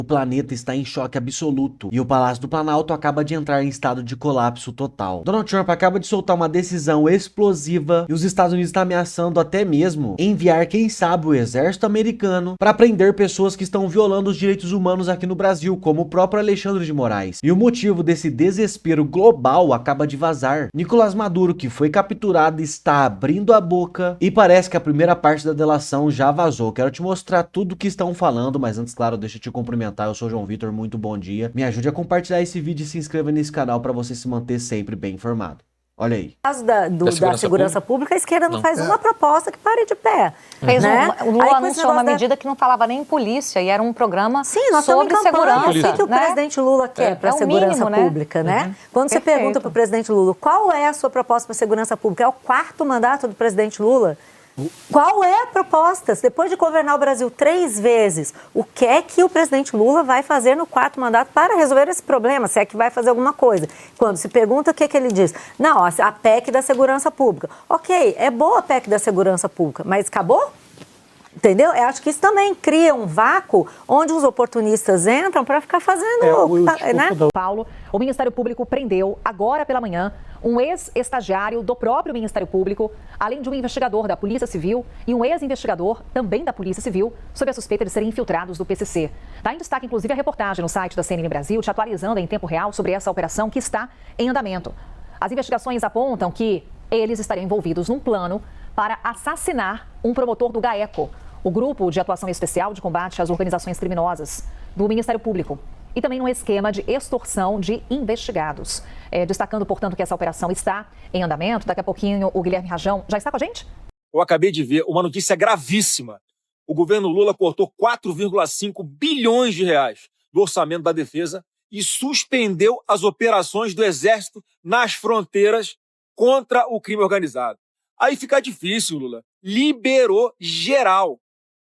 O planeta está em choque absoluto e o Palácio do Planalto acaba de entrar em estado de colapso total. Donald Trump acaba de soltar uma decisão explosiva e os Estados Unidos estão ameaçando até mesmo enviar, quem sabe, o exército americano para prender pessoas que estão violando os direitos humanos aqui no Brasil, como o próprio Alexandre de Moraes. E o motivo desse desespero global acaba de vazar. Nicolás Maduro, que foi capturado, está abrindo a boca e parece que a primeira parte da delação já vazou. Quero te mostrar tudo o que estão falando, mas antes, claro, deixa eu te cumprimentar. Eu sou o João Vitor, muito bom dia. Me ajude a compartilhar esse vídeo e se inscreva nesse canal para você se manter sempre bem informado. Olha aí. No caso da segurança pública, a esquerda não faz uma proposta que pare de pé. Né? O Lula anunciou uma medida que não falava nem em polícia, e era um programa sobre segurança. O que o presidente Lula quer para a segurança pública, né? Quando você pergunta para o presidente Lula qual é a sua proposta para a segurança pública, é o 4º mandato do presidente Lula. Qual é a proposta? Depois de governar o Brasil 3 vezes, o que é que o presidente Lula vai fazer no 4º mandato para resolver esse problema? Se é que vai fazer alguma coisa. Quando se pergunta, o que é que ele diz? Não, a PEC da segurança pública. Ok, é boa a PEC da segurança pública, mas acabou? Entendeu? Eu acho que isso também cria um vácuo onde os oportunistas entram para ficar fazendo... né? Paulo, o Ministério Público prendeu, agora pela manhã, um ex-estagiário do próprio Ministério Público, além de um investigador da Polícia Civil e um ex-investigador também da Polícia Civil, sob a suspeita de serem infiltrados do PCC. Está em destaque, inclusive, a reportagem no site da CNN Brasil, te atualizando em tempo real sobre essa operação que está em andamento. As investigações apontam que eles estariam envolvidos num plano para assassinar um promotor do GAECO, o Grupo de Atuação Especial de Combate às Organizações Criminosas do Ministério Público, e também num esquema de extorsão de investigados. Destacando, portanto, que essa operação está em andamento. Daqui a pouquinho o Guilherme Rajão já está com a gente? Eu acabei de ver uma notícia gravíssima. O governo Lula cortou 4,5 bilhões de reais do orçamento da defesa e suspendeu as operações do Exército nas fronteiras contra o crime organizado. Aí fica difícil, Lula. Liberou geral.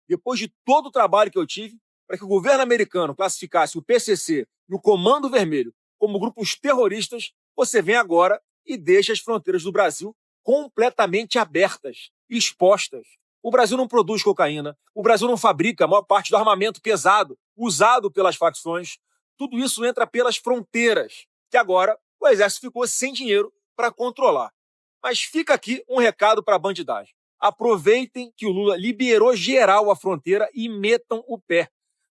Depois de todo o trabalho que eu tive para que o governo americano classificasse o PCC e o Comando Vermelho como grupos terroristas, você vem agora e deixa as fronteiras do Brasil completamente abertas, expostas. O Brasil não produz cocaína, o Brasil não fabrica a maior parte do armamento pesado usado pelas facções. Tudo isso entra pelas fronteiras, que agora o Exército ficou sem dinheiro para controlar. Mas fica aqui um recado para a bandidagem. Aproveitem que o Lula liberou geral a fronteira e metam o pé.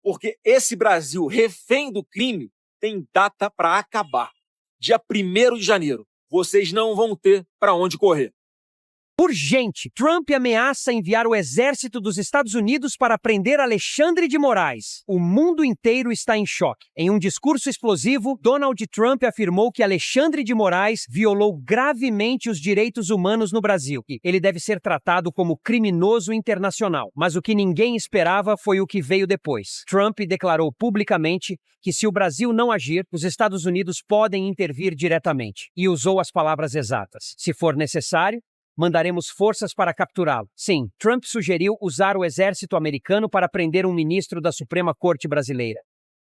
Porque esse Brasil refém do crime tem data para acabar. Dia 1º de janeiro. Vocês não vão ter para onde correr. Urgente! Trump ameaça enviar o exército dos Estados Unidos para prender Alexandre de Moraes. O mundo inteiro está em choque. Em um discurso explosivo, Donald Trump afirmou que Alexandre de Moraes violou gravemente os direitos humanos no Brasil e ele deve ser tratado como criminoso internacional. Mas o que ninguém esperava foi o que veio depois. Trump declarou publicamente que se o Brasil não agir, os Estados Unidos podem intervir diretamente. E usou as palavras exatas. Se for necessário, mandaremos forças para capturá-lo. Sim, Trump sugeriu usar o exército americano para prender um ministro da Suprema Corte brasileira.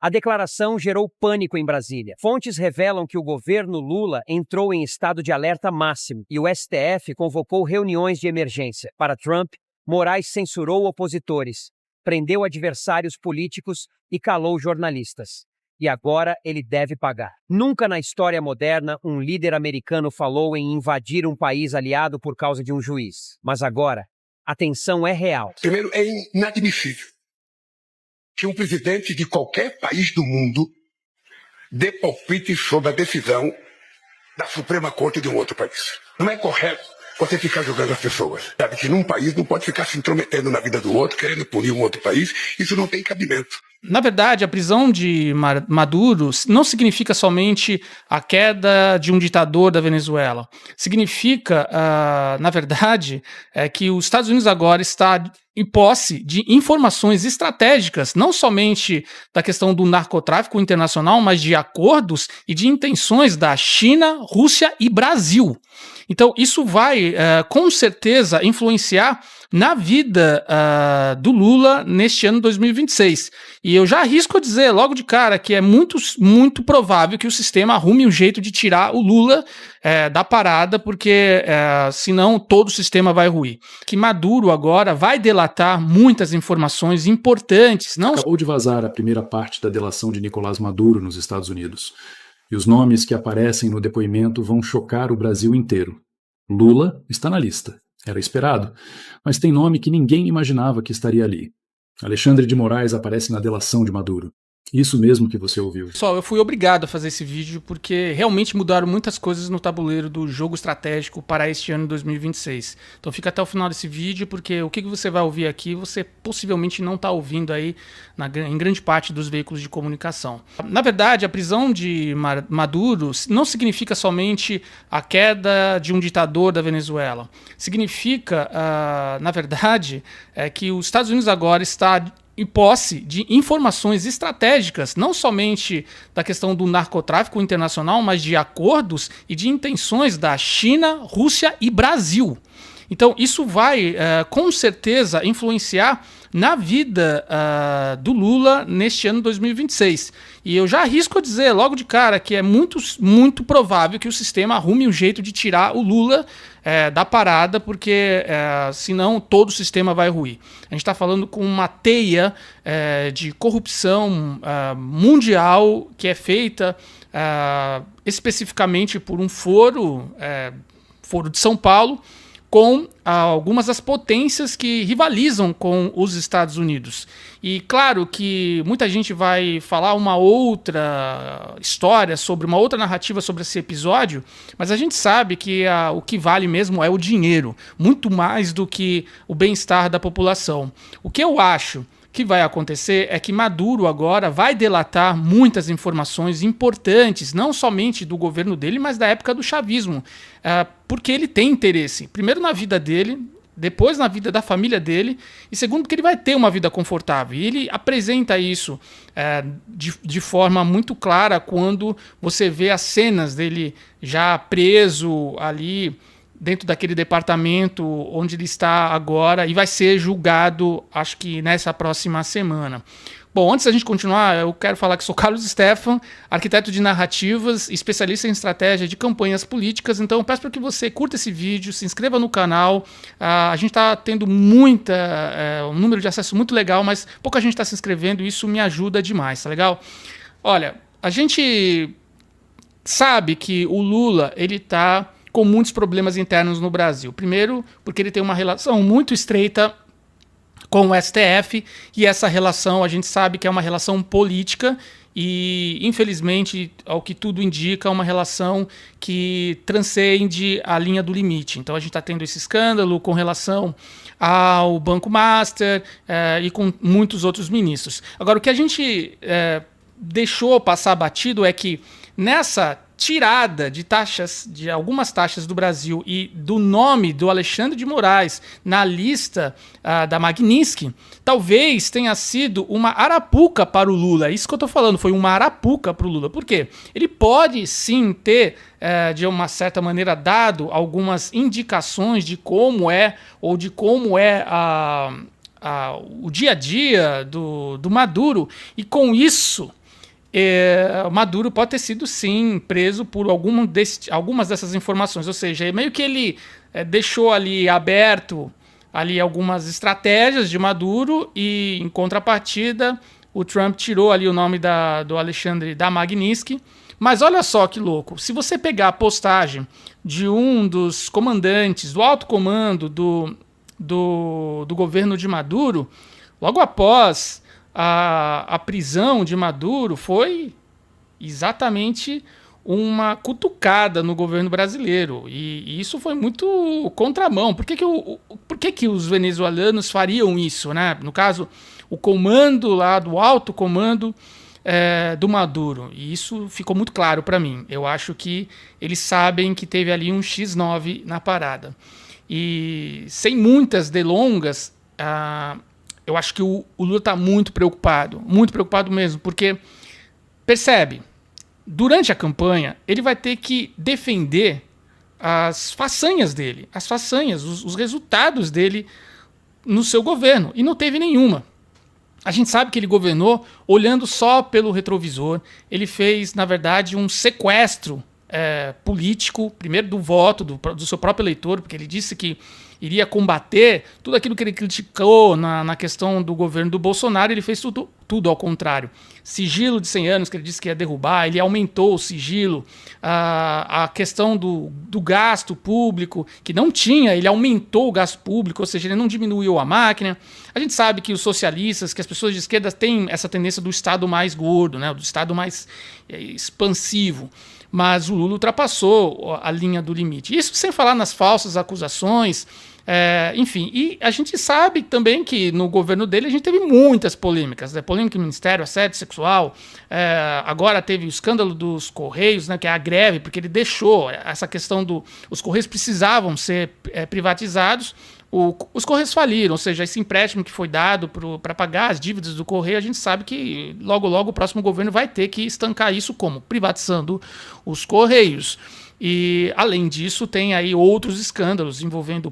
A declaração gerou pânico em Brasília. Fontes revelam que o governo Lula entrou em estado de alerta máximo e o STF convocou reuniões de emergência. Para Trump, Moraes censurou opositores, prendeu adversários políticos e calou jornalistas. E agora ele deve pagar. Nunca na história moderna um líder americano falou em invadir um país aliado por causa de um juiz. Mas agora, a tensão é real. Primeiro, é inadmissível que um presidente de qualquer país do mundo dê palpite sobre a decisão da Suprema Corte de um outro país. Não é correto você ficar julgando as pessoas. Sabe que num país não pode ficar se intrometendo na vida do outro, querendo punir um outro país. Isso não tem cabimento. Na verdade, a prisão de Maduro não significa somente a queda de um ditador da Venezuela. Significa, na verdade, que os Estados Unidos agora está em posse de informações estratégicas, não somente da questão do narcotráfico internacional, mas de acordos e de intenções da China, Rússia e Brasil. Então, isso vai, com certeza, influenciar na vida do Lula neste ano 2026. E eu já arrisco a dizer logo de cara que é muito provável que o sistema arrume um jeito de tirar o Lula da parada, porque senão todo o sistema vai ruir. Que Maduro agora vai delatar delatar muitas informações importantes. Acabou de vazar a primeira parte da delação de Nicolás Maduro nos Estados Unidos. E os nomes que aparecem no depoimento vão chocar o Brasil inteiro. Lula está na lista. Era esperado. Mas tem nome que ninguém imaginava que estaria ali. Alexandre de Moraes aparece na delação de Maduro. Isso mesmo que você ouviu. Pessoal, eu fui obrigado a fazer esse vídeo porque realmente mudaram muitas coisas no tabuleiro do jogo estratégico para este ano de 2026. Então fica até o final desse vídeo porque o que você vai ouvir aqui você possivelmente não está ouvindo aí em grande parte dos veículos de comunicação. Na verdade, a prisão de Maduro não significa somente a queda de um ditador da Venezuela. Significa, na verdade, que os Estados Unidos agora está em posse de informações estratégicas, não somente da questão do narcotráfico internacional, mas de acordos e de intenções da China, Rússia e Brasil. Então isso vai, com certeza, influenciar na vida do Lula neste ano 2026. E eu já arrisco a dizer logo de cara que é muito provável que o sistema arrume um jeito de tirar o Lula da parada, porque senão todo o sistema vai ruir. A gente está falando com uma teia de corrupção mundial que é feita especificamente por um foro de São Paulo, com algumas das potências que rivalizam com os Estados Unidos. E claro que muita gente vai falar uma outra história, uma outra narrativa sobre esse episódio, mas a gente sabe que o que vale mesmo é o dinheiro, muito mais do que o bem-estar da população. O que eu acho que vai acontecer é que Maduro agora vai delatar muitas informações importantes, não somente do governo dele, mas da época do chavismo, porque ele tem interesse, primeiro na vida dele, depois na vida da família dele, e segundo porque ele vai ter uma vida confortável. E ele apresenta isso de forma muito clara quando você vê as cenas dele já preso ali dentro daquele departamento onde ele está agora e vai ser julgado, acho que nessa próxima semana. Bom, antes da gente continuar, eu quero falar que sou Carlos Stefan, arquiteto de narrativas, especialista em estratégia de campanhas políticas, então eu peço para que você curta esse vídeo, se inscreva no canal. A gente está tendo um número de acesso muito legal, mas pouca gente está se inscrevendo e isso me ajuda demais, tá legal? Olha, a gente sabe que o Lula, ele está com muitos problemas internos no Brasil. Primeiro, porque ele tem uma relação muito estreita com o STF, e essa relação a gente sabe que é uma relação política e, infelizmente, ao que tudo indica, uma relação que transcende a linha do limite. Então a gente está tendo esse escândalo com relação ao Banco Master e com muitos outros ministros. Agora, o que a gente deixou passar batido é que nessa tirada de taxas, de algumas taxas do Brasil e do nome do Alexandre de Moraes na lista da Magnitsky, talvez tenha sido uma arapuca para o Lula. Isso que eu estou falando, foi uma arapuca para o Lula. Por quê? Ele pode sim ter, de uma certa maneira, dado algumas indicações de como é, ou de como é o dia a dia do Maduro, e com isso Maduro pode ter sido, sim, preso por algumas dessas informações. Ou seja, meio que ele deixou ali aberto ali algumas estratégias de Maduro e, em contrapartida, o Trump tirou ali o nome do Alexandre da Magnitsky. Mas olha só que louco, se você pegar a postagem de um dos comandantes do alto comando do governo de Maduro, logo após a prisão de Maduro, foi exatamente uma cutucada no governo brasileiro. E isso foi muito contramão. Por que que os venezuelanos fariam isso, né? No caso, o comando lá do alto comando do Maduro. E isso ficou muito claro para mim. Eu acho que eles sabem que teve ali um X9 na parada. E sem muitas delongas, eu acho que o Lula está muito preocupado mesmo, porque, percebe, durante a campanha, ele vai ter que defender as façanhas dele, os resultados dele no seu governo, e não teve nenhuma. A gente sabe que ele governou olhando só pelo retrovisor, ele fez, na verdade, um sequestro político, primeiro do voto do seu próprio eleitor, porque ele disse que iria combater tudo aquilo que ele criticou na questão do governo do Bolsonaro, ele fez tudo ao contrário. Sigilo de 100 anos, que ele disse que ia derrubar, ele aumentou o sigilo. A questão do gasto público, que não tinha, ele aumentou o gasto público, ou seja, ele não diminuiu a máquina. A gente sabe que os socialistas, que as pessoas de esquerda têm essa tendência do Estado mais gordo, né, do Estado mais expansivo. Mas o Lula ultrapassou a linha do limite. Isso sem falar nas falsas acusações, enfim. E a gente sabe também que no governo dele a gente teve muitas polêmicas. Né? Polêmica no Ministério, assédio sexual. Agora teve o escândalo dos Correios, né, que é a greve, porque ele deixou essa questão os Correios precisavam ser privatizados. Os Correios faliram, ou seja, esse empréstimo que foi dado para pagar as dívidas do Correio, a gente sabe que logo o próximo governo vai ter que estancar isso como? Privatizando os Correios. E, além disso, tem aí outros escândalos envolvendo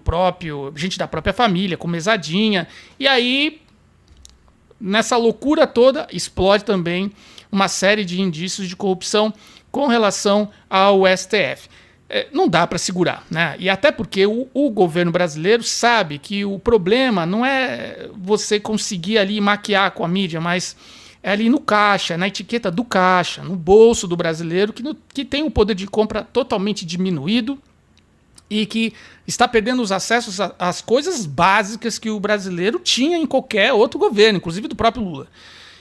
gente da própria família, com mesadinha. E aí, nessa loucura toda, explode também uma série de indícios de corrupção com relação ao STF. Não dá para segurar, né? E até porque o governo brasileiro sabe que o problema não é você conseguir ali maquiar com a mídia, mas é ali no caixa, na etiqueta do caixa, no bolso do brasileiro, que tem um poder de compra totalmente diminuído e que está perdendo os acessos às coisas básicas que o brasileiro tinha em qualquer outro governo, inclusive do próprio Lula.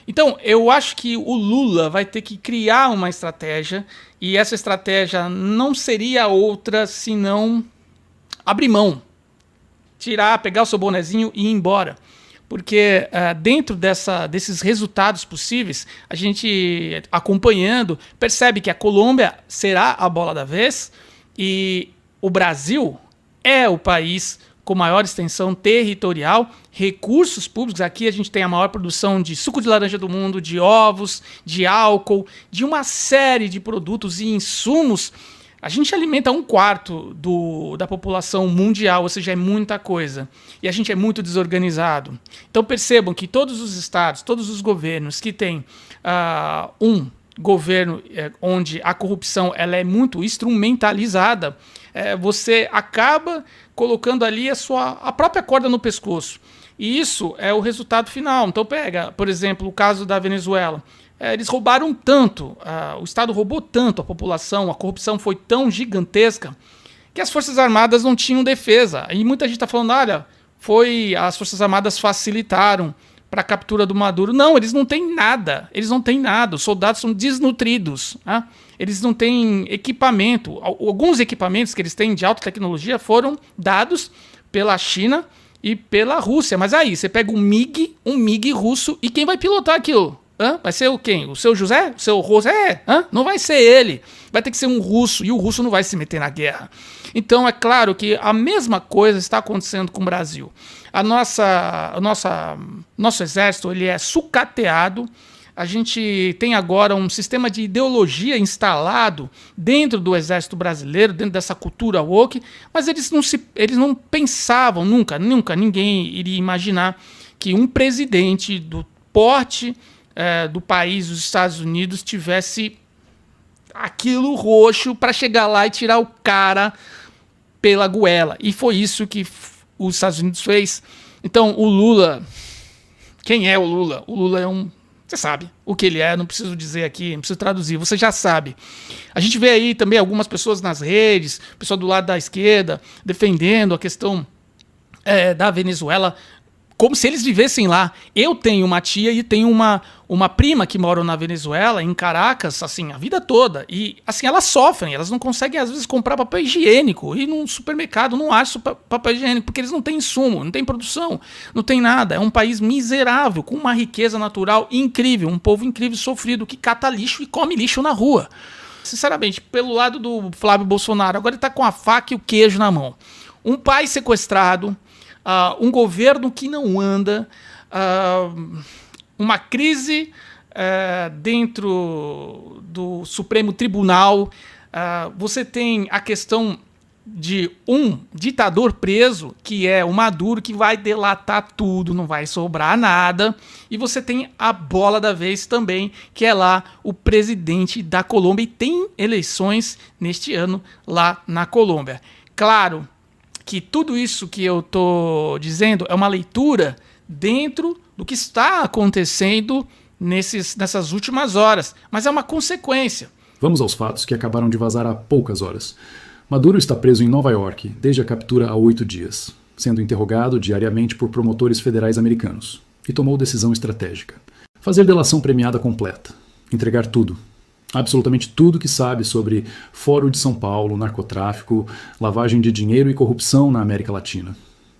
Então, eu acho que o Lula vai ter que criar uma estratégia, e essa estratégia não seria outra senão abrir mão, pegar o seu bonezinho e ir embora. Porque dentro desses resultados possíveis, a gente, acompanhando, percebe que a Colômbia será a bola da vez e o Brasil é o país com maior extensão territorial, recursos públicos. Aqui a gente tem a maior produção de suco de laranja do mundo, de ovos, de álcool, de uma série de produtos e insumos. A gente alimenta 1/4 da população mundial, ou seja, é muita coisa. E a gente é muito desorganizado. Então percebam que todos os estados, todos os governos que têm um governo onde a corrupção ela é muito instrumentalizada, você acaba colocando ali a própria corda no pescoço. E isso é o resultado final. Então pega, por exemplo, o caso da Venezuela. Eles roubaram tanto, o Estado roubou tanto a população, a corrupção foi tão gigantesca, que as Forças Armadas não tinham defesa. E muita gente está falando, olha, as Forças Armadas facilitaram para a captura do Maduro. Não, eles não têm nada. Os soldados são desnutridos. Né? Eles não têm equipamento. Alguns equipamentos que eles têm de alta tecnologia foram dados pela China e pela Rússia. Mas aí, você pega um MiG russo, e quem vai pilotar aquilo? Vai ser quem? O seu José? O seu José? Não vai ser ele. Vai ter que ser um russo, e o russo não vai se meter na guerra. Então é claro que a mesma coisa está acontecendo com o Brasil. Nosso exército ele é sucateado. A gente tem agora um sistema de ideologia instalado dentro do exército brasileiro, dentro dessa cultura woke, mas eles não pensavam, nunca ninguém iria imaginar que um presidente do porte do país, dos Estados Unidos, tivesse aquilo roxo para chegar lá e tirar o cara pela goela. E foi isso que os Estados Unidos fez. Então, o Lula... Quem é o Lula? O Lula é você sabe o que ele é, não preciso dizer aqui, não preciso traduzir, você já sabe. A gente vê aí também algumas pessoas nas redes, pessoal do lado da esquerda, defendendo a questão da Venezuela, como se eles vivessem lá. Eu tenho uma tia e tenho uma prima que moram na Venezuela, em Caracas, assim, a vida toda. E, assim, elas sofrem, elas não conseguem, às vezes, comprar papel higiênico. E num supermercado não acham papel higiênico, porque eles não têm insumo, não têm produção, não tem nada. É um país miserável, com uma riqueza natural incrível, um povo incrível, sofrido, que cata lixo e come lixo na rua. Sinceramente, pelo lado do Flávio Bolsonaro, agora ele tá com a faca e o queijo na mão. Um pai sequestrado, um governo que não anda, uma crise dentro do Supremo Tribunal, você tem a questão de um ditador preso, que é o Maduro, que vai delatar tudo, não vai sobrar nada, e você tem a bola da vez também, que é lá o presidente da Colômbia, e tem eleições neste ano lá na Colômbia. Claro que tudo isso que eu estou dizendo é uma leitura dentro do que está acontecendo nessas últimas horas, mas é uma consequência. Vamos aos fatos que acabaram de vazar há poucas horas. Maduro está preso em Nova York desde a captura há 8 dias, sendo interrogado diariamente por promotores federais americanos, e tomou decisão estratégica: fazer delação premiada completa, entregar tudo, absolutamente tudo que sabe sobre Fórum de São Paulo, narcotráfico, lavagem de dinheiro e corrupção na América Latina.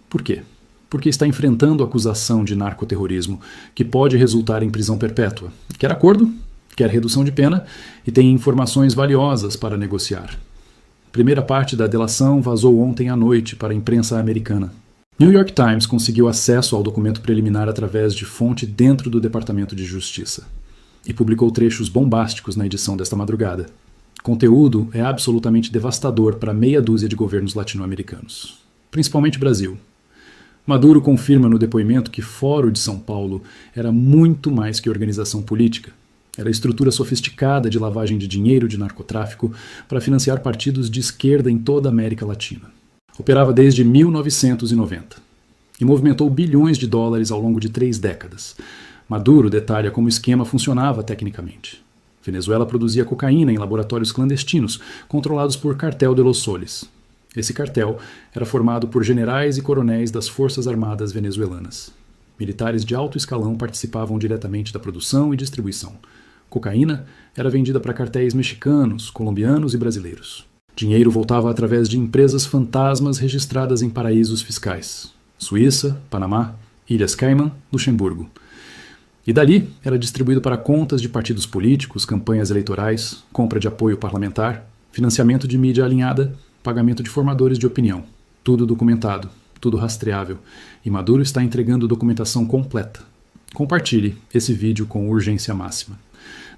Por quê? Porque está enfrentando acusação de narcoterrorismo, que pode resultar em prisão perpétua. Quer acordo? Quer redução de pena? E tem informações valiosas para negociar. Primeira parte da delação vazou ontem à noite para a imprensa americana. New York Times conseguiu acesso ao documento preliminar através de fonte dentro do Departamento de Justiça e publicou trechos bombásticos na edição desta madrugada. Conteúdo é absolutamente devastador para meia dúzia de governos latino-americanos, principalmente Brasil. Maduro confirma no depoimento que Fórum de São Paulo era muito mais que organização política. Era estrutura sofisticada de lavagem de dinheiro de narcotráfico para financiar partidos de esquerda em toda a América Latina. Operava desde 1990 e movimentou bilhões de dólares ao longo de 3 décadas. Maduro detalha como o esquema funcionava tecnicamente. Venezuela produzia cocaína em laboratórios clandestinos, controlados por Cartel de los Soles. Esse cartel era formado por generais e coronéis das Forças Armadas venezuelanas. Militares de alto escalão participavam diretamente da produção e distribuição. Cocaína era vendida para cartéis mexicanos, colombianos e brasileiros. Dinheiro voltava através de empresas fantasmas registradas em paraísos fiscais: Suíça, Panamá, Ilhas Caimã, Luxemburgo. E dali era distribuído para contas de partidos políticos, campanhas eleitorais, compra de apoio parlamentar, financiamento de mídia alinhada, pagamento de formadores de opinião. Tudo documentado, tudo rastreável. E Maduro está entregando documentação completa. Compartilhe esse vídeo com urgência máxima.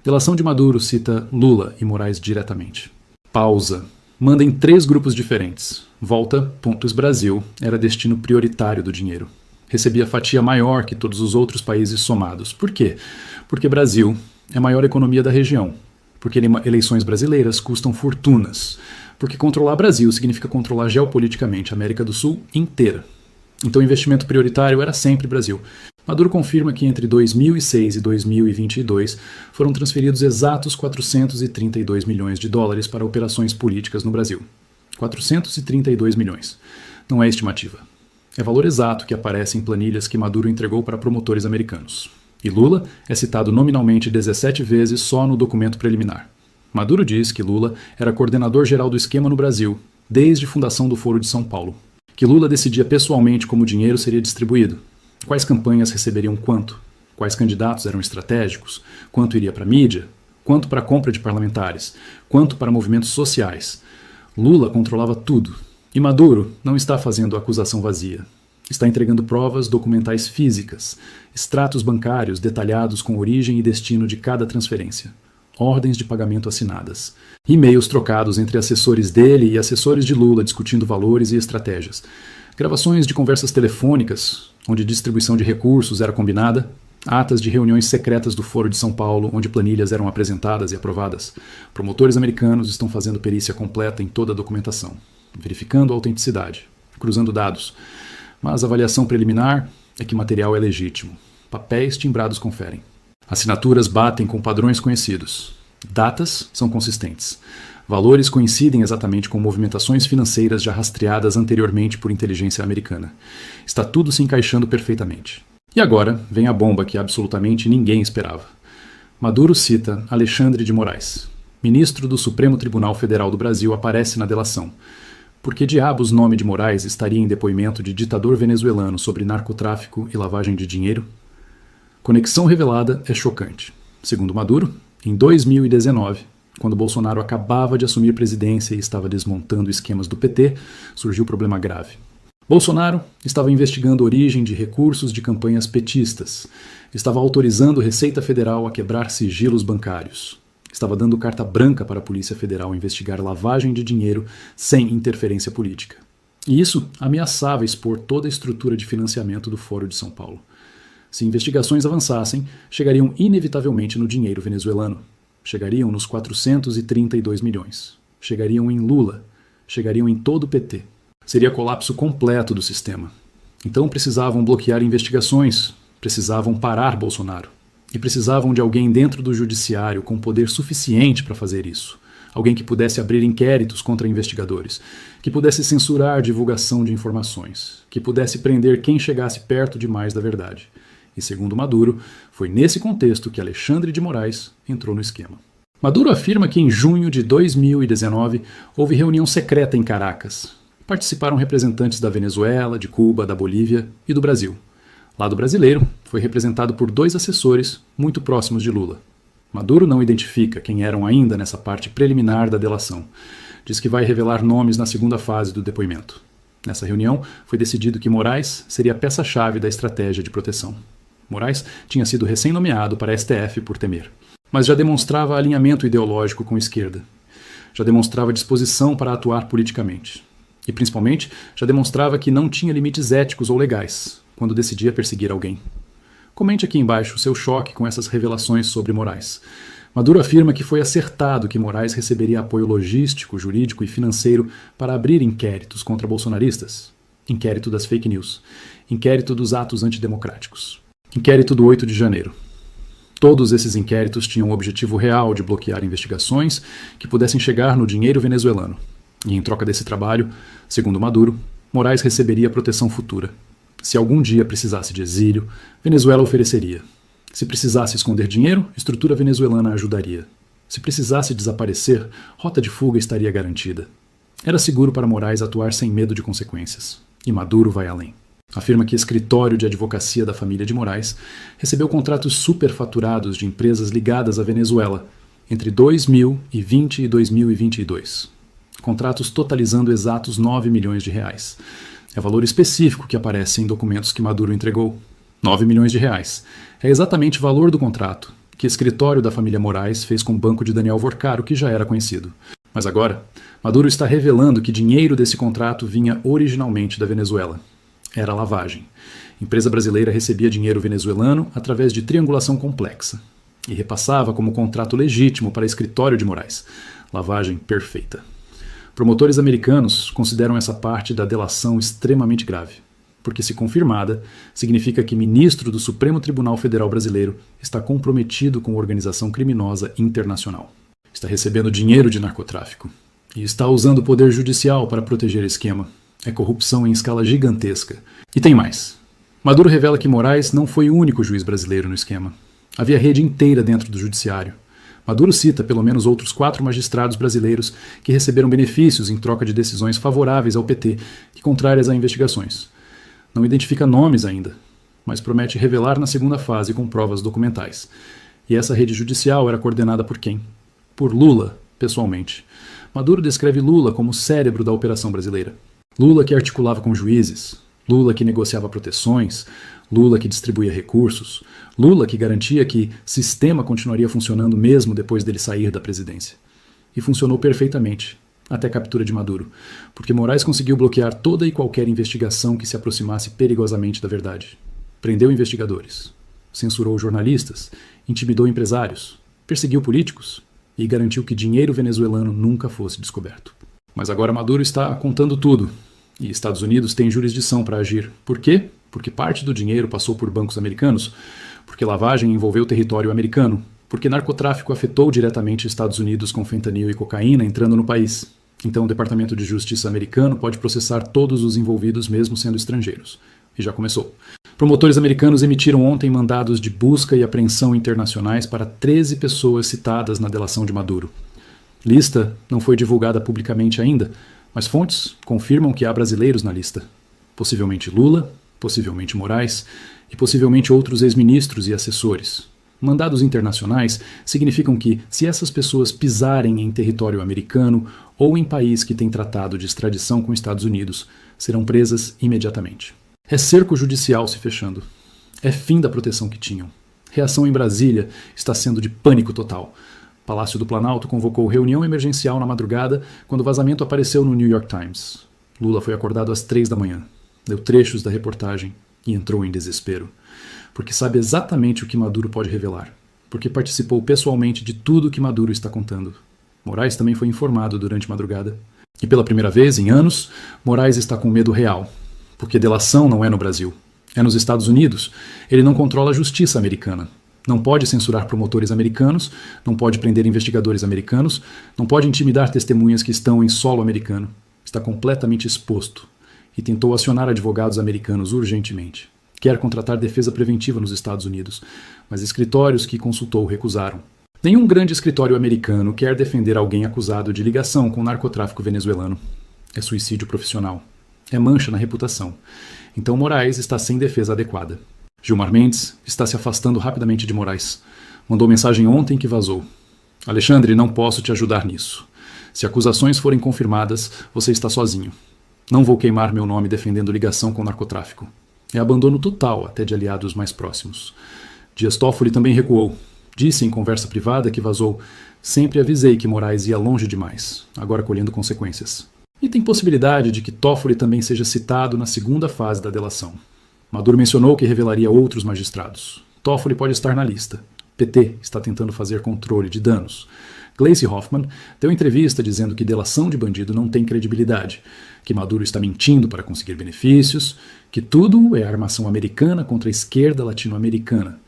Delação de Maduro cita Lula e Moraes diretamente. Pausa. Manda em 3 grupos diferentes. Volta, Brasil, era destino prioritário do dinheiro. Recebia fatia maior que todos os outros países somados. Por quê? Porque Brasil é a maior economia da região. Porque eleições brasileiras custam fortunas. Porque controlar Brasil significa controlar geopoliticamente a América do Sul inteira. Então o investimento prioritário era sempre Brasil. Maduro confirma que entre 2006 e 2022 foram transferidos exatos 432 milhões de dólares para operações políticas no Brasil. 432 milhões. Não é estimativa. É valor exato que aparece em planilhas que Maduro entregou para promotores americanos. E Lula é citado nominalmente 17 vezes só no documento preliminar. Maduro diz que Lula era coordenador geral do esquema no Brasil, desde a fundação do Foro de São Paulo. Que Lula decidia pessoalmente como o dinheiro seria distribuído. Quais campanhas receberiam quanto? Quais candidatos eram estratégicos? Quanto iria para a mídia? Quanto para a compra de parlamentares? Quanto para movimentos sociais? Lula controlava tudo. E Maduro não está fazendo acusação vazia. Está entregando provas documentais físicas, extratos bancários detalhados com origem e destino de cada transferência, ordens de pagamento assinadas, e-mails trocados entre assessores dele e assessores de Lula discutindo valores e estratégias, gravações de conversas telefônicas, onde distribuição de recursos era combinada, atas de reuniões secretas do Foro de São Paulo, onde planilhas eram apresentadas e aprovadas. Promotores americanos estão fazendo perícia completa em toda a documentação, verificando a autenticidade, cruzando dados. Mas a avaliação preliminar é que o material é legítimo. Papéis timbrados conferem. Assinaturas batem com padrões conhecidos. Datas são consistentes. Valores coincidem exatamente com movimentações financeiras já rastreadas anteriormente por inteligência americana. Está tudo se encaixando perfeitamente. E agora vem a bomba que absolutamente ninguém esperava. Maduro cita Alexandre de Moraes. Ministro do Supremo Tribunal Federal do Brasil aparece na delação. Por que diabos nome de Moraes estaria em depoimento de ditador venezuelano sobre narcotráfico e lavagem de dinheiro? Conexão revelada é chocante. Segundo Maduro, em 2019, quando Bolsonaro acabava de assumir presidência e estava desmontando esquemas do PT, surgiu um problema grave. Bolsonaro estava investigando a origem de recursos de campanhas petistas, estava autorizando Receita Federal a quebrar sigilos bancários, estava dando carta branca para a Polícia Federal investigar lavagem de dinheiro sem interferência política. E isso ameaçava expor toda a estrutura de financiamento do Fórum de São Paulo. Se investigações avançassem, chegariam inevitavelmente no dinheiro venezuelano. Chegariam nos 432 milhões. Chegariam em Lula. Chegariam em todo o PT. Seria colapso completo do sistema. Então precisavam bloquear investigações, precisavam parar Bolsonaro. E precisavam de alguém dentro do judiciário com poder suficiente para fazer isso. Alguém que pudesse abrir inquéritos contra investigadores, que pudesse censurar divulgação de informações, que pudesse prender quem chegasse perto demais da verdade. E segundo Maduro, foi nesse contexto que Alexandre de Moraes entrou no esquema. Maduro afirma que em junho de 2019 houve reunião secreta em Caracas. Participaram representantes da Venezuela, de Cuba, da Bolívia e do Brasil. Lado brasileiro foi representado por 2 assessores muito próximos de Lula. Maduro não identifica quem eram ainda nessa parte preliminar da delação. Diz que vai revelar nomes na segunda fase do depoimento. Nessa reunião, foi decidido que Moraes seria a peça-chave da estratégia de proteção. Moraes tinha sido recém-nomeado para a STF por Temer, mas já demonstrava alinhamento ideológico com a esquerda. Já demonstrava disposição para atuar politicamente. E, principalmente, já demonstrava que não tinha limites éticos ou legais quando decidia perseguir alguém. Comente aqui embaixo o seu choque com essas revelações sobre Moraes. Maduro afirma que foi acertado que Moraes receberia apoio logístico, jurídico e financeiro para abrir inquéritos contra bolsonaristas. Inquérito das fake news. Inquérito dos atos antidemocráticos. Inquérito do 8 de janeiro. Todos esses inquéritos tinham o objetivo real de bloquear investigações que pudessem chegar no dinheiro venezuelano. E em troca desse trabalho, segundo Maduro, Moraes receberia proteção futura. Se algum dia precisasse de exílio, Venezuela ofereceria. Se precisasse esconder dinheiro, estrutura venezuelana ajudaria. Se precisasse desaparecer, rota de fuga estaria garantida. Era seguro para Moraes atuar sem medo de consequências. E Maduro vai além. Afirma que o escritório de advocacia da família de Moraes recebeu contratos superfaturados de empresas ligadas à Venezuela entre 2020 e 2022. Contratos totalizando exatos 9 milhões de reais. É valor específico que aparece em documentos que Maduro entregou. 9 milhões de reais. É exatamente o valor do contrato que o escritório da família Moraes fez com o banco de Daniel Vorcaro, que já era conhecido. Mas agora, Maduro está revelando que dinheiro desse contrato vinha originalmente da Venezuela. Era lavagem. Empresa brasileira recebia dinheiro venezuelano através de triangulação complexa e repassava como contrato legítimo para escritório de Moraes. Lavagem perfeita. Promotores americanos consideram essa parte da delação extremamente grave, porque, se confirmada, significa que ministro do Supremo Tribunal Federal Brasileiro está comprometido com organização criminosa internacional. Está recebendo dinheiro de narcotráfico e está usando o poder judicial para proteger o esquema. É corrupção em escala gigantesca. E tem mais. Maduro revela que Moraes não foi o único juiz brasileiro no esquema. Havia rede inteira dentro do judiciário. Maduro cita pelo menos outros 4 magistrados brasileiros que receberam benefícios em troca de decisões favoráveis ao PT e contrárias a investigações. Não identifica nomes ainda, mas promete revelar na segunda fase com provas documentais. E essa rede judicial era coordenada por quem? Por Lula, pessoalmente. Maduro descreve Lula como o cérebro da operação brasileira. Lula que articulava com juízes, Lula que negociava proteções, Lula que distribuía recursos, Lula que garantia que o sistema continuaria funcionando mesmo depois dele sair da presidência. E funcionou perfeitamente, até a captura de Maduro, porque Moraes conseguiu bloquear toda e qualquer investigação que se aproximasse perigosamente da verdade. Prendeu investigadores, censurou jornalistas, intimidou empresários, perseguiu políticos e garantiu que dinheiro venezuelano nunca fosse descoberto. Mas agora Maduro está contando tudo, e Estados Unidos tem jurisdição para agir. Por quê? Porque parte do dinheiro passou por bancos americanos, porque lavagem envolveu território americano, porque narcotráfico afetou diretamente Estados Unidos com fentanil e cocaína entrando no país. Então o Departamento de Justiça americano pode processar todos os envolvidos mesmo sendo estrangeiros. E já começou. Promotores americanos emitiram ontem mandados de busca e apreensão internacionais para 13 pessoas citadas na delação de Maduro. Lista não foi divulgada publicamente ainda, mas fontes confirmam que há brasileiros na lista. Possivelmente Lula, possivelmente Moraes e possivelmente outros ex-ministros e assessores. Mandados internacionais significam que, se essas pessoas pisarem em território americano ou em país que tem tratado de extradição com Estados Unidos, serão presas imediatamente. É cerco judicial se fechando. É fim da proteção que tinham. Reação em Brasília está sendo de pânico total. Palácio do Planalto convocou reunião emergencial na madrugada quando o vazamento apareceu no New York Times. Lula foi acordado às 3 da manhã, leu trechos da reportagem e entrou em desespero. Porque sabe exatamente o que Maduro pode revelar. Porque participou pessoalmente de tudo o que Maduro está contando. Moraes também foi informado durante a madrugada. E pela primeira vez em anos, Moraes está com medo real, porque delação não é no Brasil, é nos Estados Unidos. Ele não controla a justiça americana. Não pode censurar promotores americanos, não pode prender investigadores americanos, não pode intimidar testemunhas que estão em solo americano. Está completamente exposto e tentou acionar advogados americanos urgentemente. Quer contratar defesa preventiva nos Estados Unidos, mas escritórios que consultou recusaram. Nenhum grande escritório americano quer defender alguém acusado de ligação com o narcotráfico venezuelano. É suicídio profissional. É mancha na reputação. Então Moraes está sem defesa adequada. Gilmar Mendes está se afastando rapidamente de Moraes. Mandou mensagem ontem que vazou. Alexandre, não posso te ajudar nisso. Se acusações forem confirmadas, você está sozinho. Não vou queimar meu nome defendendo ligação com o narcotráfico. É abandono total até de aliados mais próximos. Dias Toffoli também recuou. Disse em conversa privada que vazou: sempre avisei que Moraes ia longe demais, agora colhendo consequências. E tem possibilidade de que Toffoli também seja citado na segunda fase da delação. Maduro mencionou que revelaria outros magistrados. Toffoli pode estar na lista. PT está tentando fazer controle de danos. Gleisi Hoffmann deu entrevista dizendo que delação de bandido não tem credibilidade, que Maduro está mentindo para conseguir benefícios, que tudo é armação americana contra a esquerda latino-americana.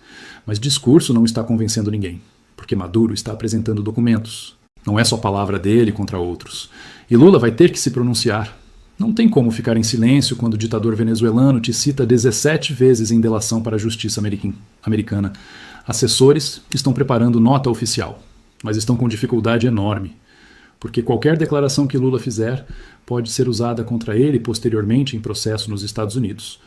Mas discurso não está convencendo ninguém, porque Maduro está apresentando documentos. Não é só palavra dele contra outros. E Lula vai ter que se pronunciar. Não tem como ficar em silêncio quando o ditador venezuelano te cita 17 vezes em delação para a justiça americana. Assessores estão preparando nota oficial, mas estão com dificuldade enorme, porque qualquer declaração que Lula fizer pode ser usada contra ele posteriormente em processo nos Estados Unidos.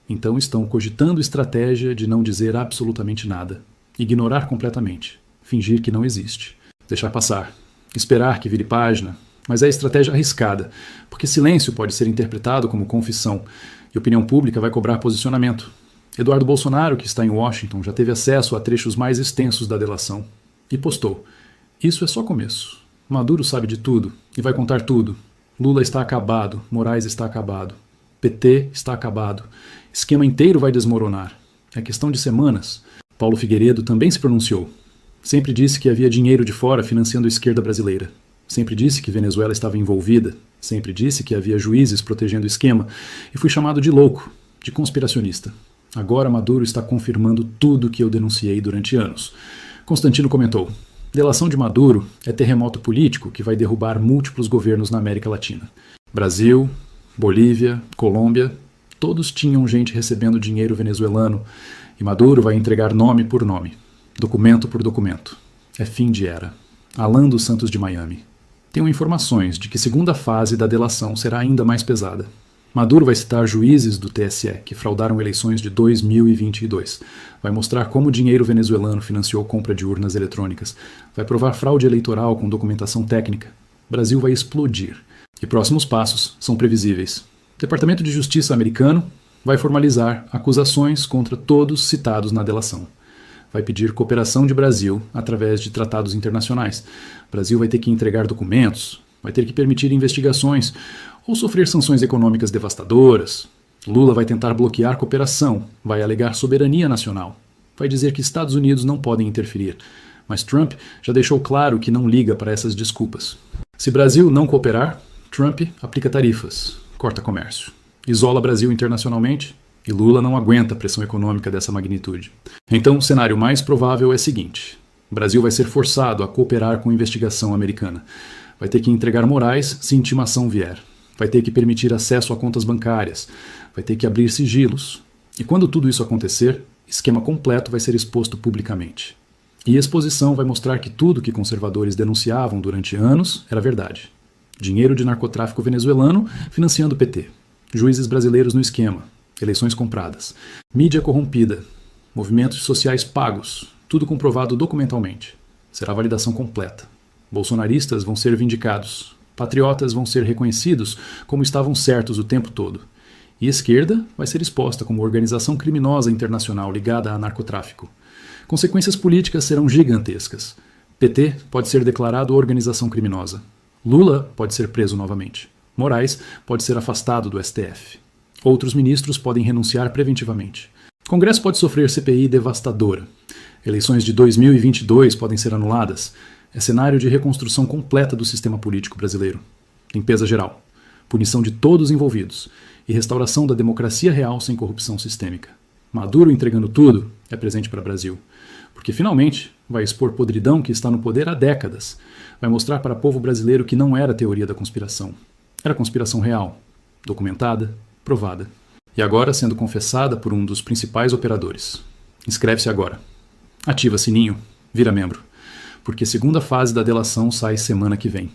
Então estão cogitando estratégia de não dizer absolutamente nada, ignorar completamente, fingir que não existe, deixar passar, esperar que vire página. Mas é estratégia arriscada, porque silêncio pode ser interpretado como confissão e a opinião pública vai cobrar posicionamento. Eduardo Bolsonaro, que está em Washington, já teve acesso a trechos mais extensos da delação e postou: isso é só começo. Maduro sabe de tudo e vai contar tudo. Lula está acabado, Moraes está acabado, PT está acabado, esquema inteiro vai desmoronar. É questão de semanas. Paulo Figueiredo também se pronunciou. Sempre disse que havia dinheiro de fora financiando a esquerda brasileira. Sempre disse que Venezuela estava envolvida, sempre disse que havia juízes protegendo o esquema, e fui chamado de louco, de conspiracionista. Agora Maduro está confirmando tudo que eu denunciei durante anos. Constantino comentou: delação de Maduro é terremoto político que vai derrubar múltiplos governos na América Latina. Brasil, Bolívia, Colômbia, todos tinham gente recebendo dinheiro venezuelano, e Maduro vai entregar nome por nome, documento por documento. É fim de era. Alan dos Santos de Miami. Tenho informações de que segunda fase da delação será ainda mais pesada. Maduro vai citar juízes do TSE que fraudaram eleições de 2022. Vai mostrar como o dinheiro venezuelano financiou compra de urnas eletrônicas. Vai provar fraude eleitoral com documentação técnica. O Brasil vai explodir. E próximos passos são previsíveis. O Departamento de Justiça americano vai formalizar acusações contra todos citados na delação. Vai pedir cooperação de Brasil através de tratados internacionais. O Brasil vai ter que entregar documentos, vai ter que permitir investigações ou sofrer sanções econômicas devastadoras. Lula vai tentar bloquear cooperação, vai alegar soberania nacional, vai dizer que Estados Unidos não podem interferir. Mas Trump já deixou claro que não liga para essas desculpas. Se Brasil não cooperar, Trump aplica tarifas, corta comércio, isola Brasil internacionalmente. E Lula não aguenta a pressão econômica dessa magnitude. Então, o cenário mais provável é o seguinte: o Brasil vai ser forçado a cooperar com a investigação americana. Vai ter que entregar Moraes se intimação vier. Vai ter que permitir acesso a contas bancárias. Vai ter que abrir sigilos. E quando tudo isso acontecer, esquema completo vai ser exposto publicamente. E a exposição vai mostrar que tudo que conservadores denunciavam durante anos era verdade. Dinheiro de narcotráfico venezuelano financiando o PT. Juízes brasileiros no esquema. Eleições compradas, mídia corrompida, movimentos sociais pagos, tudo comprovado documentalmente. Será validação completa. Bolsonaristas vão ser vindicados, patriotas vão ser reconhecidos como estavam certos o tempo todo. E a esquerda vai ser exposta como organização criminosa internacional ligada a narcotráfico. Consequências políticas serão gigantescas. PT pode ser declarado organização criminosa. Lula pode ser preso novamente. Moraes pode ser afastado do STF. Outros ministros podem renunciar preventivamente. O Congresso pode sofrer CPI devastadora. Eleições de 2022 podem ser anuladas. É cenário de reconstrução completa do sistema político brasileiro. limpeza geral, punição de todos os envolvidos e restauração da democracia real sem corrupção sistêmica. Maduro entregando tudo é presente para o Brasil, porque finalmente vai expor podridão que está no poder há décadas, vai mostrar para o povo brasileiro que não era teoria da conspiração, era conspiração real, documentada, provada, e agora sendo confessada por um dos principais operadores. Inscreve-se agora, ativa sininho, vira membro, porque a segunda fase da delação sai semana que vem.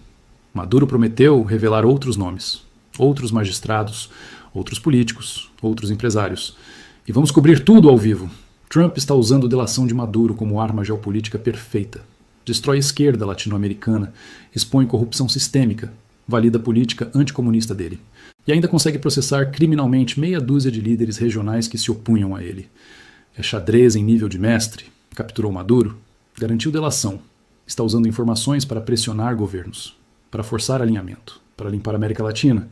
Maduro prometeu revelar outros nomes, outros magistrados, outros políticos, outros empresários. E vamos cobrir tudo ao vivo. Trump está usando a delação de Maduro como arma geopolítica perfeita. Destrói a esquerda latino-americana, expõe corrupção sistêmica, valida a política anticomunista dele. E ainda consegue processar criminalmente meia dúzia de líderes regionais que se opunham a ele. É xadrez em nível de mestre, capturou Maduro, garantiu delação, está usando informações para pressionar governos, para forçar alinhamento, para limpar a América Latina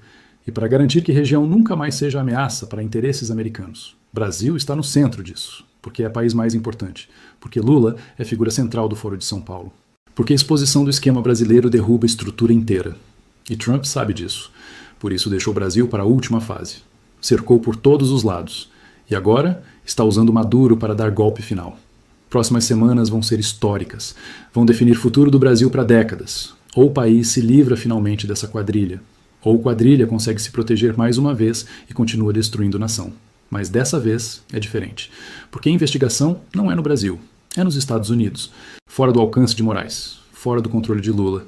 e para garantir que a região nunca mais seja ameaça para interesses americanos. Brasil está no centro disso, porque é o país mais importante, porque Lula é figura central do Foro de São Paulo, porque a exposição do esquema brasileiro derruba a estrutura inteira. E Trump sabe disso, por isso deixou o Brasil para a última fase. Cercou por todos os lados e agora está usando Maduro para dar golpe final. Próximas semanas vão ser históricas, vão definir o futuro do Brasil para décadas. Ou o país se livra finalmente dessa quadrilha, ou quadrilha consegue se proteger mais uma vez e continua destruindo a nação. Mas dessa vez é diferente, porque a investigação não é no Brasil, é nos Estados Unidos, fora do alcance de Moraes, fora do controle de Lula,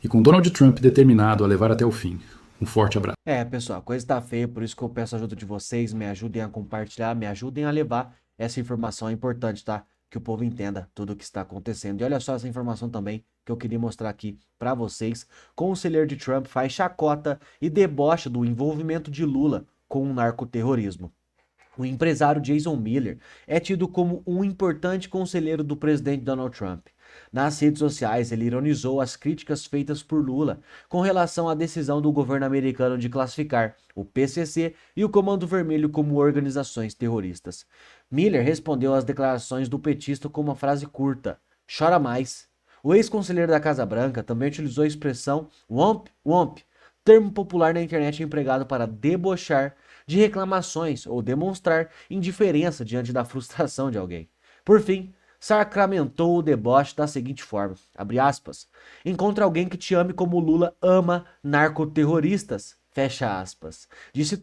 e com Donald Trump determinado a levar até o fim. Um forte abraço. Pessoal, a coisa tá feia, por isso que eu peço a ajuda de vocês, me ajudem a compartilhar, me ajudem a levar essa informação, é importante, tá? Que o povo entenda tudo o que está acontecendo. E olha só essa informação também que eu queria mostrar aqui para vocês. Conselheiro de Trump faz chacota e debocha do envolvimento de Lula com o narcoterrorismo. O empresário Jason Miller é tido como um importante conselheiro do presidente Donald Trump. Nas redes sociais, ele ironizou as críticas feitas por Lula com relação à decisão do governo americano de classificar o PCC e o Comando Vermelho como organizações terroristas. Miller respondeu às declarações do petista com uma frase curta: "Chora mais". O ex-conselheiro da Casa Branca também utilizou a expressão "womp womp", termo popular na internet empregado para debochar de reclamações ou demonstrar indiferença diante da frustração de alguém. Por fim, sacramentou o deboche da seguinte forma, abre aspas, "encontra alguém que te ame como Lula ama narcoterroristas", fecha aspas. Disse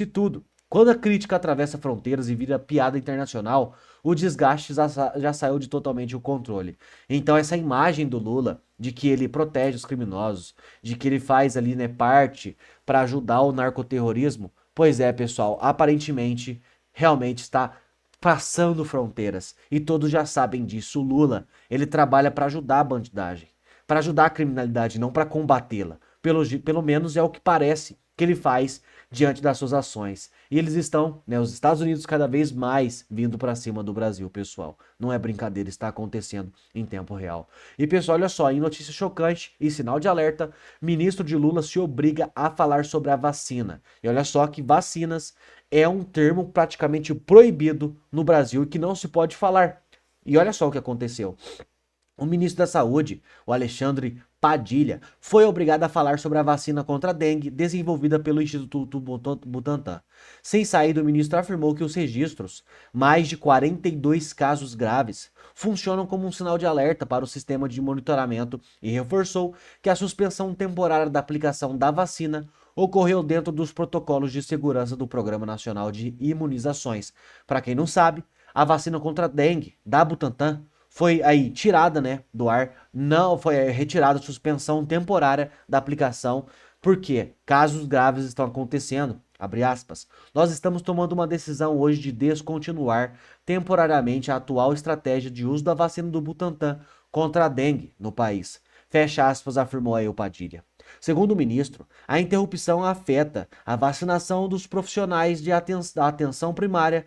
tudo. Quando a crítica atravessa fronteiras e vira piada internacional, o desgaste já saiu de totalmente o controle. Então essa imagem do Lula, de que ele protege os criminosos, de que ele faz ali, parte para ajudar o narcoterrorismo, pois é, pessoal, aparentemente, realmente está passando fronteiras. E todos já sabem disso. O Lula, ele trabalha para ajudar a bandidagem, para ajudar a criminalidade, não para combatê-la. Pelo menos é o que parece que ele faz diante das suas ações. E eles estão, os Estados Unidos cada vez mais vindo para cima do Brasil, pessoal. Não é brincadeira, está acontecendo em tempo real. E pessoal, olha só, em notícia chocante e sinal de alerta, ministro de Lula se obriga a falar sobre a vacina. E olha só que vacinas é um termo praticamente proibido no Brasil e que não se pode falar. E olha só o que aconteceu. O ministro da Saúde, o Alexandre Padilha, foi obrigado a falar sobre a vacina contra a dengue desenvolvida pelo Instituto Butantan. Sem saída, o ministro afirmou que os registros, mais de 42 casos graves, funcionam como um sinal de alerta para o sistema de monitoramento e reforçou que a suspensão temporária da aplicação da vacina ocorreu dentro dos protocolos de segurança do Programa Nacional de Imunizações. Para quem não sabe, a vacina contra a dengue da Butantan foi aí tirada, do ar, não foi retirada, suspensão temporária da aplicação, porque casos graves estão acontecendo, abre aspas, "nós estamos tomando uma decisão hoje de descontinuar temporariamente a atual estratégia de uso da vacina do Butantan contra a dengue no país", fecha aspas, afirmou aí o Padilha. Segundo o ministro, a interrupção afeta a vacinação dos profissionais da atenção primária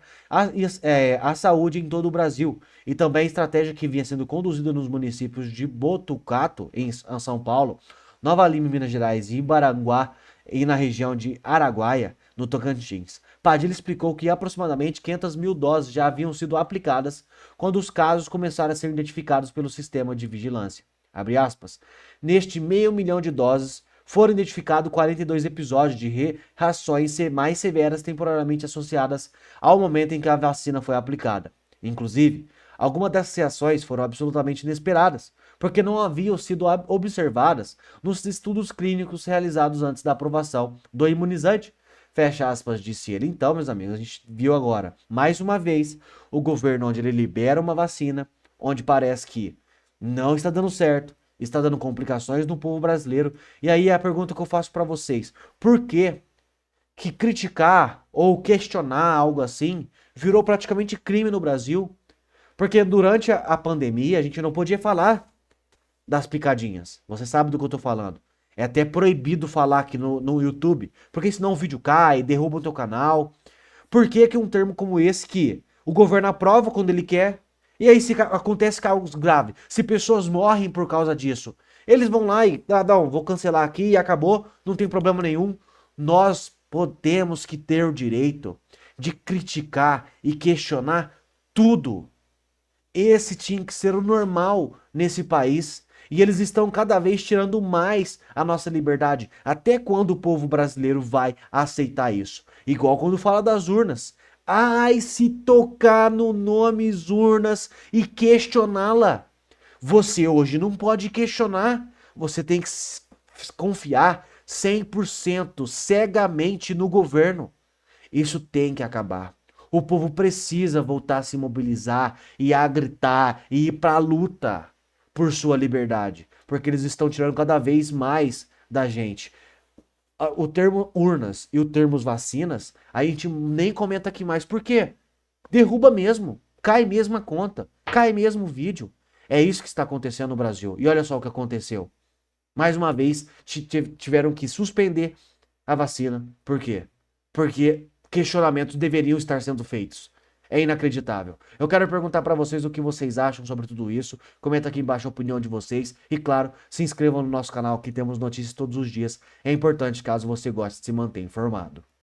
à saúde em todo o Brasil e também a estratégia que vinha sendo conduzida nos municípios de Botucatu, em São Paulo, Nova Lima, em Minas Gerais e Ibaranguá, e na região de Araguaia, no Tocantins. Padilha explicou que aproximadamente 500 mil doses já haviam sido aplicadas quando os casos começaram a ser identificados pelo sistema de vigilância. Abre aspas, "neste 500 mil de doses foram identificados 42 episódios de reações mais severas temporariamente associadas ao momento em que a vacina foi aplicada. Inclusive, algumas dessas reações foram absolutamente inesperadas, porque não haviam sido observadas nos estudos clínicos realizados antes da aprovação do imunizante. Fecha aspas, disse ele. Então, meus amigos, a gente viu agora, mais uma vez, o governo onde ele libera uma vacina, onde parece que não está dando certo, está dando complicações no povo brasileiro. E aí a pergunta que eu faço para vocês, por que criticar ou questionar algo assim virou praticamente crime no Brasil? Porque durante a pandemia a gente não podia falar das picadinhas. Você sabe do que eu tô falando. É até proibido falar aqui no YouTube, porque senão o vídeo cai, derruba o teu canal. Por que um termo como esse que o governo aprova quando ele quer, e aí se acontece casos graves, se pessoas morrem por causa disso, eles vão lá e, não, vou cancelar aqui e acabou, não tem problema nenhum. Nós podemos que ter o direito de criticar e questionar tudo. Esse tinha que ser o normal nesse país. E eles estão cada vez tirando mais a nossa liberdade. Até quando o povo brasileiro vai aceitar isso? Igual quando fala das urnas. Ai, se tocar no nome urnas e questioná-la. Você hoje não pode questionar. Você tem que confiar 100% cegamente no governo. Isso tem que acabar. O povo precisa voltar a se mobilizar e a gritar e ir pra luta por sua liberdade, porque eles estão tirando cada vez mais da gente. O termo urnas e o termo vacinas, a gente nem comenta aqui mais, por quê? Derruba mesmo, cai mesmo a conta, cai mesmo o vídeo. É isso que está acontecendo no Brasil. E olha só o que aconteceu. Mais uma vez, tiveram que suspender a vacina. Por quê? Porque questionamentos deveriam estar sendo feitos. É inacreditável. Eu quero perguntar para vocês o que vocês acham sobre tudo isso. Comenta aqui embaixo a opinião de vocês. E claro, se inscrevam no nosso canal que temos notícias todos os dias. É importante caso você goste de se manter informado.